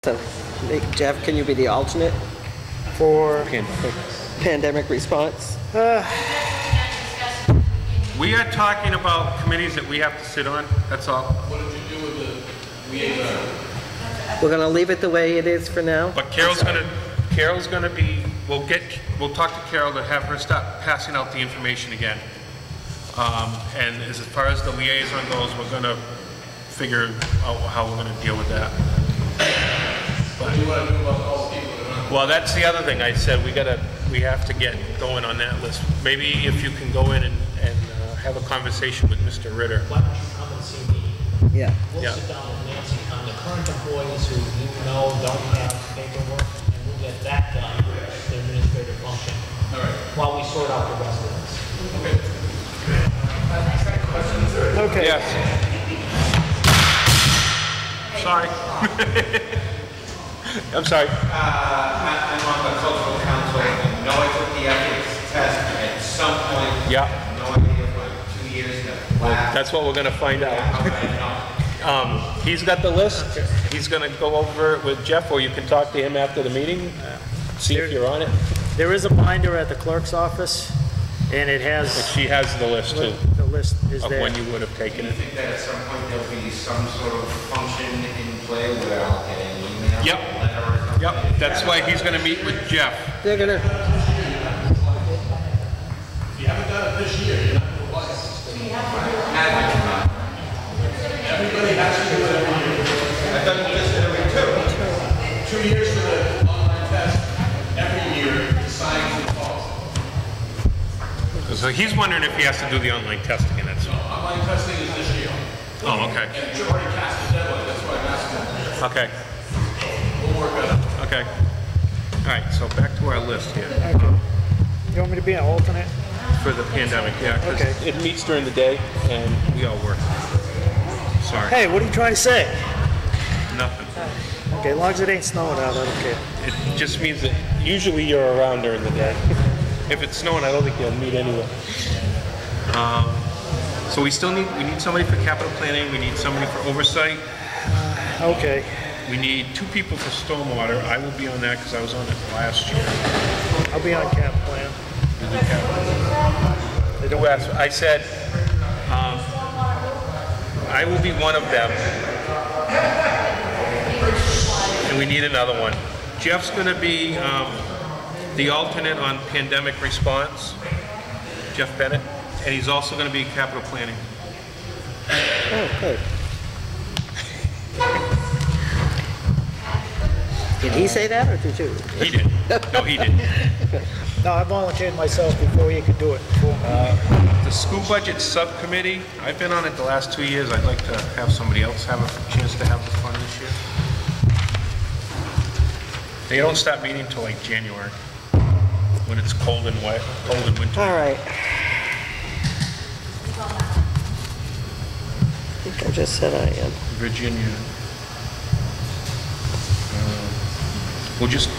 So, Jeff, can you be the alternate For pandemic response? We are talking about committees that we have to sit on, that's all. What did you do with the liaison? We're going to leave it the way it is for now? But Carol's gonna be, we'll talk to Carol to have her start passing out the information again. And as far as the liaison goes, we're gonna figure out how we're gonna deal with that. What do you want to do about all the people that are on? Well, that's the other thing I said, we have to get going on that list. Maybe if you can go in and have a conversation with Mr. Ritter. Why don't you come and see me? Yeah. We'll Yeah. sit down with Nancy on the current employees who you know don't have paperwork, and we'll get that done, the administrative function, All right. while we sort out the rest of this. okay. Yes. Sorry. I'm sorry. I'm on the cultural council, and know I took the ethics test at some point. Yeah. No idea if like 2 years ago. That's what we're gonna find out. He's got the list. He's gonna go over it with Jeff, or you can talk to him after the meeting, see if you're on it. There is a binder at the clerk's office, and it has, She has the list too, the list is of there. when you would have taken Do it. you think that at some point there'll be some sort of function in play where I'll get an email? Yep. Letter or something? Yep, that's why he's gonna meet with Jeff. They're going to, If you haven't done it this year, you're not going to like it. Everybody has to do it every year. I thought you just did every 2. 2 years for the online test, every year, the science and policy. So he's wondering if he has to do the online testing, and that's all. Online testing is this year. Oh, okay, And you already cast the deadline, that's why I'm asking. okay, We'll work that out. okay. All right, so back to our list here Okay. You want me to be an alternate? for the pandemic, yeah. 'cause Okay. it meets during the day, and we all work. Sorry, Hey, what are you trying to say? nothing. Okay, as long as it ain't snowing out, I don't care. It just means that usually you're around during the day. If it's snowing, I don't think you'll meet anyway. So we need somebody for capital planning, we need somebody for oversight, Okay. we need 2 people for stormwater. I will be on that because I was on it last year. I'll be on cap plan. I said, I will be one of them. And we need another one. Jeff's gonna be the alternate on pandemic response, Jeff Bennett, and he's also gonna be capital planning. oh, good. Did he say that, or did you? He did. No, he didn't. No, I volunteered myself before you could do it. The school budget subcommittee, I've been on it the last 2 years. I'd like to have somebody else have a chance to have the fun this year. They don't start meeting until like January, when it's cold and wet, cold and winter. All right. I think I just said I am. Virginia. We'll just,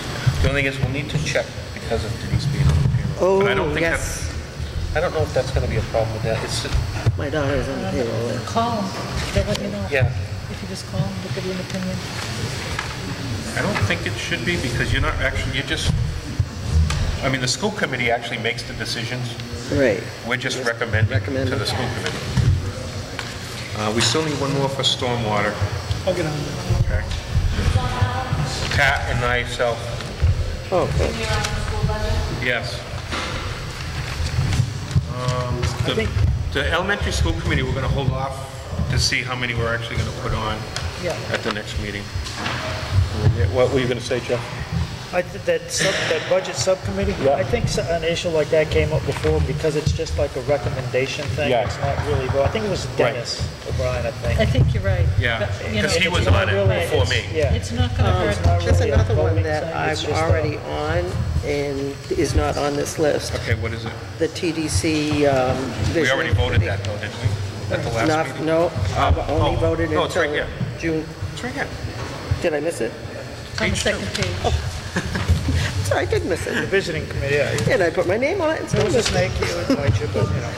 the only thing is we'll need to check because of Denise being on the payroll. Oh, But I don't think yes. I don't know if that's gonna be a problem with that. It's, My daughter's on the payroll. Call them, they'll let you know. yeah, If you just call them, they'll give you an opinion. I don't think it should be because you're not actually, I mean, the school committee actually makes the decisions. Right. We're just recommending to recommending. the school committee. We still need one more for stormwater. I'll get on it. Okay. Pat and myself, Oh, good. yes. I think- The elementary school committee, we're gonna hold off to see how many we're actually gonna put on Yeah. at the next meeting. What were you gonna say, Jeff? That budget subcommittee, Yeah. I think an issue like that came up before because it's just like a recommendation thing. Yeah. It's not really, I think it was Dennis O'Brien, I I think. think you're right. Yeah, But, you because know, he was it's not on it really- before me. Yeah. It's not gonna It's hurt. not There's really a another one voting that thing, I'm it's just, already on and is not on this list. Okay, what is it? The TDC We vision. already voted that though, didn't we? At the last Not, meeting? no, I've only oh, voted no, it's until right here. June. It's right here. Did I miss it? It's on the Page two. second page. Sorry, I did miss The it. visiting committee, yeah. And I put my name on it and It still was a missed it. snake, you invite you, but, you know.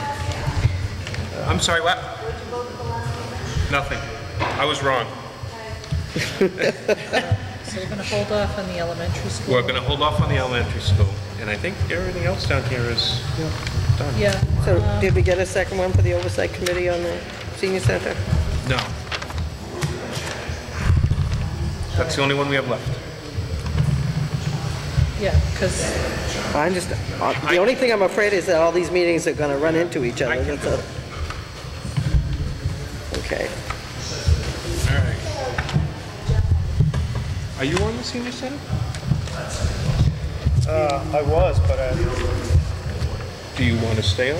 I'm sorry, what? Nothing. I was wrong. so we're gonna hold off on the elementary school. We're gonna hold off on the elementary school, and I think everything else down here is done. Yeah. So did we get a second one for the oversight committee on the senior center? No. That's the only one we have left. Yeah, because, I'm just, the only thing I'm afraid is that all these meetings are gonna run into each other. I can That's do a- it. Okay. All right. Are you on the senior center? I was, but Do you want to stay on?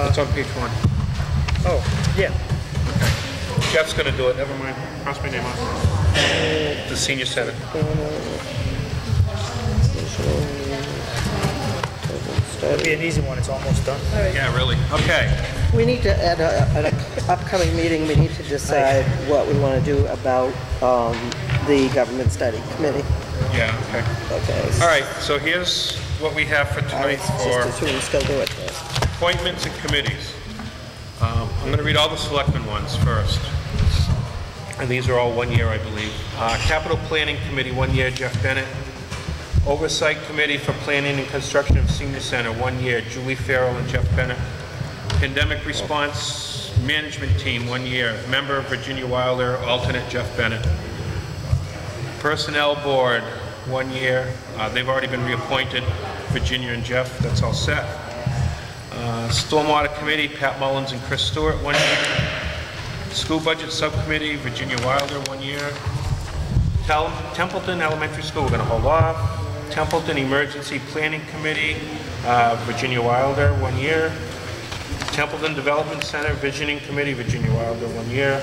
It's on page 1. oh, yeah. Jeff's gonna do it, never mind. Cross my name off. The senior center. It'll be an easy one, it's almost done. Yeah, really. Okay. We need to, at an upcoming meeting, we need to decide what we want to do about the government study committee. Yeah, okay. Okay. All right, so here's what we have for I tonight was just for as soon still do it. appointments and committees. I'm going to read all the selectmen ones first. And these are all 1 year, I believe. Capital Planning Committee, 1 year, Jeff Bennett. Oversight Committee for Planning and Construction of Senior Center, 1 year, Julie Farrell and Jeff Bennett. Pandemic Response Management Team, 1 year, member Virginia Wilder, alternate Jeff Bennett. Personnel Board, 1 year. They've already been reappointed, Virginia and Jeff, that's all set. Stormwater Committee, Pat Mullins and Chris Stewart, 1 year. School Budget Subcommittee, Virginia Wilder, 1 year. Templeton Elementary School, we're going to hold off. Templeton Emergency Planning Committee, Virginia Wilder, 1 year. Templeton Development Center Visioning Committee, Virginia Wilder, 1 year.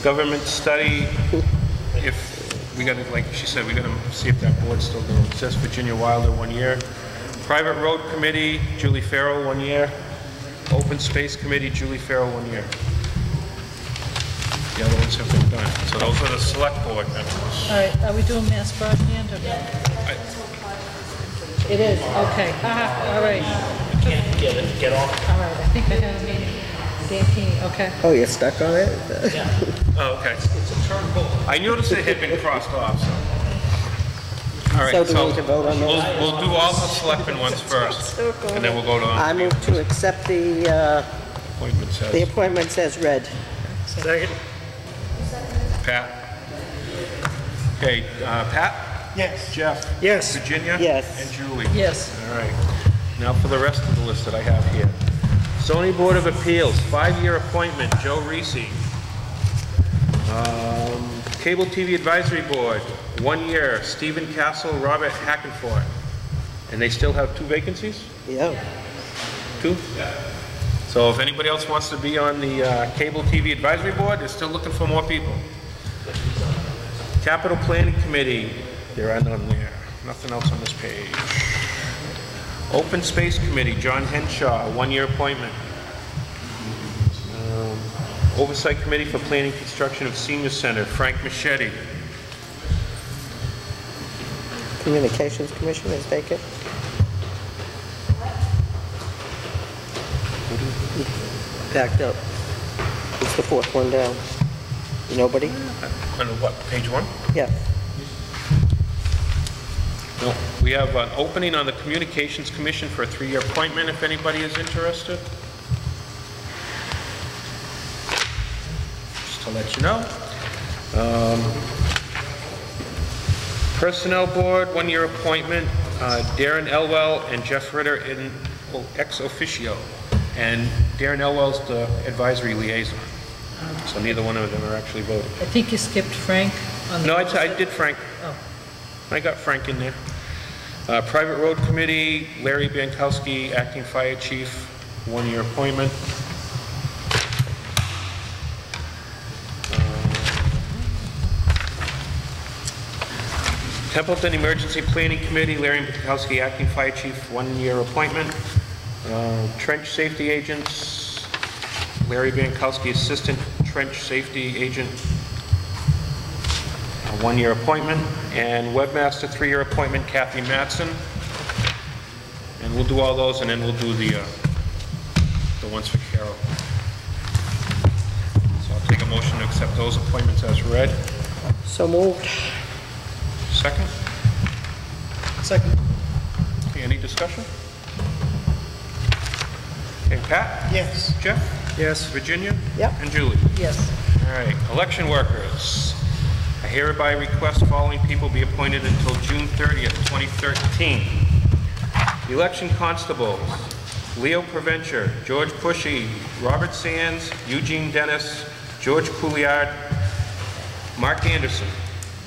Government Study, if we got to, like she said, we got to see if that board's still going to exist. Virginia Wilder, 1 year. Private Road Committee, Julie Farrell, 1 year. Open Space Committee, Julie Farrell, 1 year. The other ones have been done. So those are the select board members. all right, are we doing mass broadband or no? It is, okay, all right, Can't get off. all right, I think I had a meeting. Dan Keeney, okay. Oh, you're stuck on it? Oh, okay. It's a turnbull. I noticed it had been crossed off, so. All right, So do we need to vote on those? we'll do all the selectmen ones first, and then we'll go to I move to accept the appointments as appointments as read. Second? Pat. Okay, Pat? Yes. Jeff? Yes. Virginia? Yes. And Julie? Yes. All right. Now for the rest of the list that I have here. Zoning Board of Appeals, 5-year appointment, Joe Reese. Cable TV Advisory Board, 1 year, Stephen Castle, Robert Hackenford. And they still have 2 vacancies? Yeah. 2? Yeah. So if anybody else wants to be on the Cable TV Advisory Board, they're still looking for more people. Capital Planning Committee, there are none there. Nothing else on this page. Open Space Committee, John Henshaw, 1 year appointment. Oversight Committee for Planning and Construction of Senior Center, Frank Machete. Communications Commission is vacant. Backed up. It's the 4th one down. Nobody? On what, page 1? Yeah. No. We have an opening on the Communications Commission for a 3-year appointment, if anybody is interested. Just to let you know. Personnel Board, 1-year appointment, Darren Elwell and Jeff Ritter in ex officio. And Darren Elwell's the advisory liaison. So neither one of them are actually voting. I think you skipped Frank on the... No, I did Frank. Oh. I got Frank in there. Private Road Committee, Larry Bankowski, Acting Fire Chief, 1-year appointment. Templeton Emergency Planning Committee, Larry Bankowski, Acting Fire Chief, 1-year appointment. Trench Safety Agents, Larry Bankowski, Assistant Trench Safety Agent, 1-year appointment. And Webmaster, 3-year appointment, Kathy Matson. And we'll do all those, and then we'll do the ones for Carol. So I'll take a motion to accept those appointments as read. So moved. Second? Second. Okay, any discussion? Okay, Pat? Yes. Jeff? Yes. Virginia? Yep. And Julie? Yes. All right, election workers. I hereby request following people be appointed until June 30th, 2013. Election constables, Leo Provencher, George Pushy, Robert Sands, Eugene Dennis, George Couliard, Mark Anderson.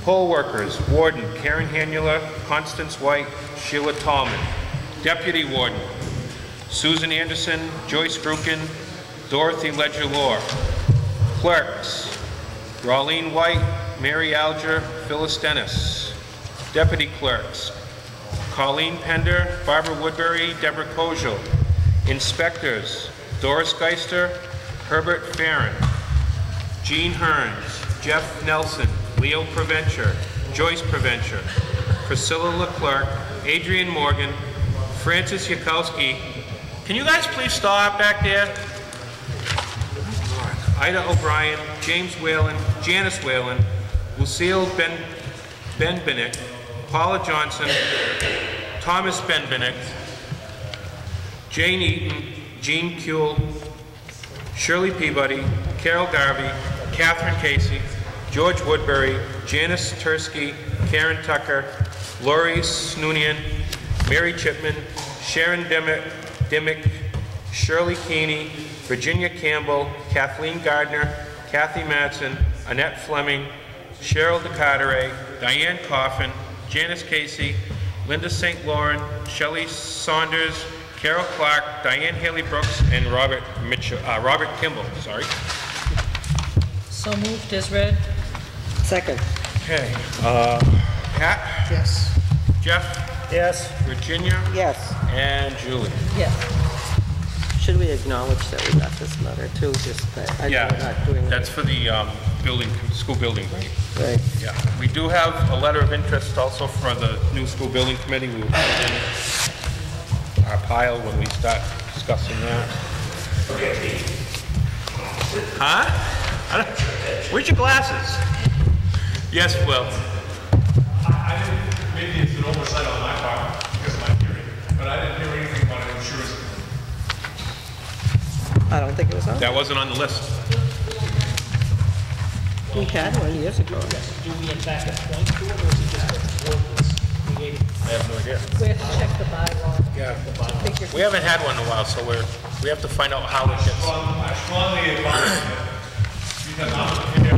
Poll workers, Warden, Karen Hanula, Constance White, Sheila Tallman. Deputy Warden, Susan Anderson, Joyce Grukin, Dorothy Ledger-Lore. Clerks, Rawlene White, Mary Alger, Phyllis Dennis. Deputy clerks, Colleen Pender, Barbara Woodbury, Deborah Kojal. Inspectors, Doris Geister, Herbert Farron. Gene Hearns, Jeff Nelson, Leo Provencher, Joyce Provencher, Priscilla Leclerc, Adrian Morgan, Francis Yakowski. Can you guys please stop back there? Ida O'Brien, James Whalen, Janice Whalen, Lucille Benbenick, Paula Johnson, Thomas Benbenick, Jane Eaton, Jean Kuehl, Shirley Peabody, Carol Garvey, Catherine Casey, George Woodbury, Janice Tursky, Karen Tucker, Lori Snoonian, Mary Chipman, Sharon Dimmick, Shirley Keeney, Virginia Campbell, Kathleen Gardner, Kathy Madsen, Annette Fleming, Cheryl DeCarteret, Diane Coffin, Janice Casey, Linda St. Laurent, Shelley Saunders, Carol Clark, Diane Haley Brooks, and Robert Kimball. Sorry. So moved as read. Second. Okay. Pat? Yes. Jeff? Yes. Virginia? Yes. And Julie? Yes. Should we acknowledge that we got this letter too? Just that I know we're not doing That's for the school building, right? right. Yeah. We do have a letter of interest also for the new school building committee. We will put it in our pile when we start discussing that. Huh? Where's your glasses? Yes, Will. I didn't, maybe it's an oversight on my part because of my hearing, but I didn't hear anything about an insurance. I don't think it was on. That wasn't on the list. We had one years ago. Do we in fact appoint to it, or is it just a board that's created? I have no idea. We have to check the bylaw. Yeah. We haven't had one in a while, so we have to find out how it gets. I strongly advise that, because I'm here,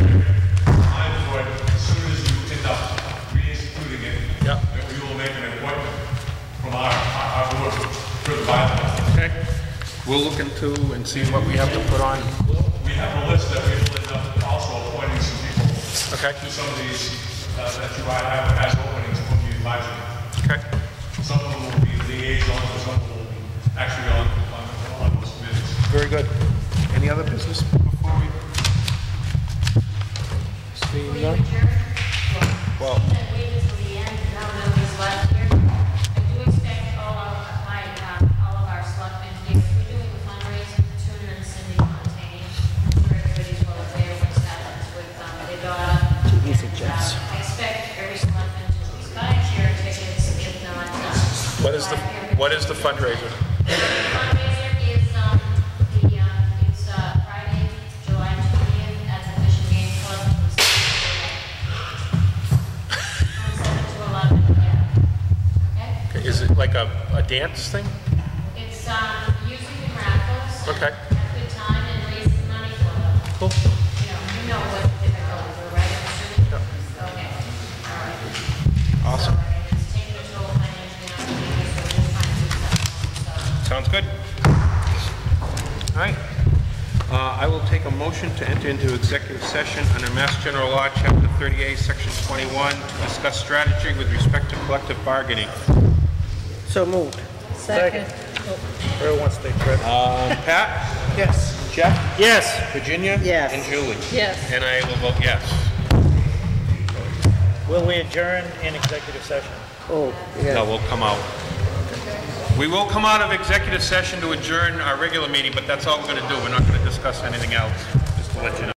I'm for it, as soon as you end up reinstituting it, Yeah. that we will make an appointment from our board for the bylaws. Okay. We'll look into and see what we have to put on. We have a list that we will end up also appointing some people Okay. to some of these that you might have as openings from the advisory. Okay. Some of them will be liaisons, and some of them will be actually on those committees. Very good. Any other business before we? Seeing none? Well, Wait until the end, now nobody's left here. I do expect all of our selectmen here. We're doing a fundraiser for Tuna and Cindy Fontaine. I'm sure everybody's well aware what's happened with their daughter. Easy jobs. I expect every selectman to at least buy a chair tickets, if not. what is the fundraiser? The fundraiser is it's Friday, July 20th at the Fish and Game Club from 7 to 11, yeah. Okay? Okay. Is it like a dance thing? It's music and raffles. Okay. Have a good time and raise the money for them. Cool. You know what they're going through, right? I'm assuming? Okay. All right. Awesome. So it's taking a toll financially on me, so we're just trying to do something. Sounds good. All right. I will take a motion to enter into executive session under Mass General Law, Chapter 38, Section 21, to discuss strategy with respect to collective bargaining. So moved. Second. Everyone wants to take credit. Pat? Yes. Jeff? Yes. Virginia? Yes. And Julie? Yes. And I will vote yes. Will we adjourn in executive session? Oh, yeah. No, we'll come out. We will come out of executive session to adjourn our regular meeting, but that's all we're going to do. We're not going to discuss anything else, just to let you know.